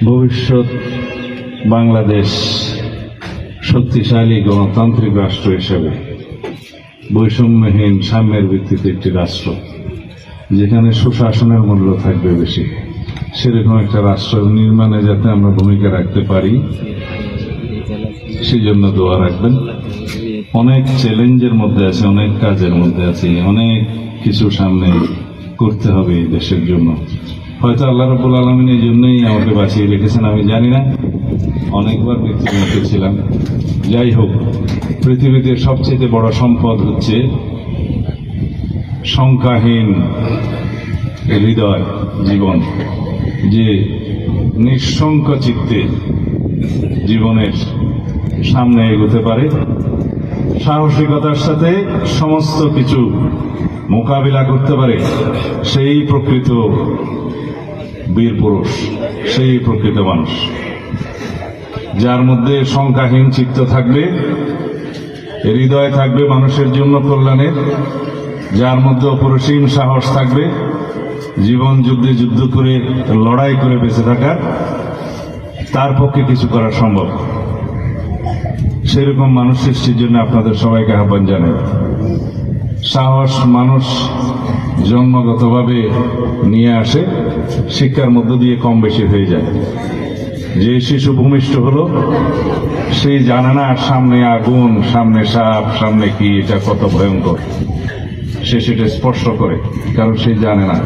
ভবিষ্যৎ বাংলাদেশ শক্তিশালী গণতান্ত্রিক রাষ্ট্র হিসেবে বৈষম্যহীন সাম্যের ভিত্তিতে একটি রাষ্ট্র, যেখানে সুশাসনের মূল্য থাকবে বেশি, সেরকম একটা রাষ্ট্র নির্মাণে যাতে আমরা ভূমিকা রাখতে পারি, সেই জন্য দোয়া রাখবেন। অনেক চ্যালেঞ্জের মধ্যে আছে, অনেক কাজের মধ্যে আছি, অনেক কিছু সামনে করতে হবে এই দেশের জন্য। হয়তো আল্লাহ রাব্বুল আলামিন এই জন্যই আমাকে বাঁচিয়ে রেখেছেন, আমি জানি না। অনেকবার মৃত্যুর মুখে ছিলাম। যাই হোক, পৃথিবীতে সবচেয়ে বড় সম্পদ হচ্ছে সংখ্যাহীন হৃদয়, জীবন, যে নিঃশঙ্ক চিত্তে জীবনের সামনে এগোতে পারে, সাহসিকতার সাথে সমস্ত কিছু মোকাবিলা করতে পারে, সেই প্রকৃত বীর পুরুষ, সেই প্রকৃত মানুষ। যার মধ্যে সংখ্যাহীন চিত্ত থাকবে, হৃদয় থাকবে মানুষের জন্য কল্যাণের, যার মধ্যে অপরিসীম সাহস থাকবে, জীবন যুদ্ধে যুদ্ধ করে লড়াই করে বেঁচে থাকার, তার পক্ষে কিছু করা সম্ভব। সেরকম মানুষ সৃষ্টির জন্য আপনাদের সবাইকে আহ্বান জানাই। সাহস মানুষ জন্মগতভাবে নিয়ে আসে, শিক্ষার মধ্য দিয়ে কম বেশি হয়ে যায়। যে শিশু ভূমিষ্ঠ হলো, সেই জানে না সামনে আগুন, সামনে সাপ, সামনে কি, এটা কত ভয়ঙ্কর। সে সেটা স্পর্শ করে, কারণ সে জানে না,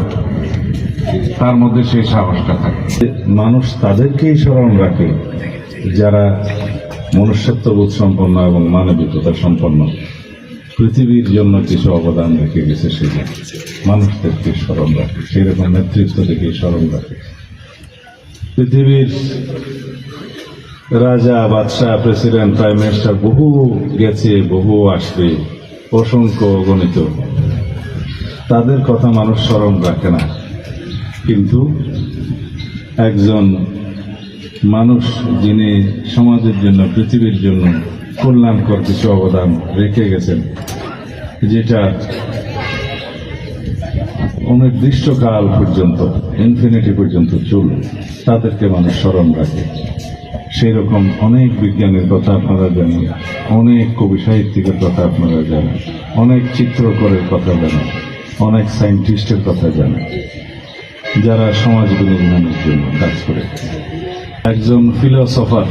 তার মধ্যে সেই সাহসটা থাকে। মানুষ তাদেরকেই স্মরণ রাখে যারা মনুষ্যত্ববোধ সম্পন্ন এবং মানবিকতা সম্পন্ন, পৃথিবীর জন্য কিছু অবদান রেখে গেছে, সেটা মানুষদেরকে স্মরণ রাখে, সেরকম নেতৃত্ব থেকে স্মরণ রাখে। পৃথিবীর রাজা, বাদশাহ, প্রেসিডেন্ট, প্রাইম মিনিস্টার বহু গেছে, বহু আসবে, অসংখ্য অগণিত। তাদের কথা মানুষ স্মরণ রাখে না, কিন্তু একজন মানুষ যিনি সমাজের জন্য, পৃথিবীর জন্য কল্যাণকর কিছু অবদান রেখে গেছেন, যেটা অনির্দিষ্টকাল পর্যন্ত, ইনফিনিটি পর্যন্ত চলবে, তাদেরকে মানুষ স্মরণ রাখে। সেই রকম অনেক বিজ্ঞানীর কথা আপনারা জানেন, অনেক কবি সাহিত্যিকের কথা আপনারা জানেন, অনেক চিত্রকরের কথা জানেন, অনেক সায়েন্টিস্টের কথা জানেন, যারা সমাজ বিনির্মাণের জন্য কাজ করে। একজন ফিলোসফার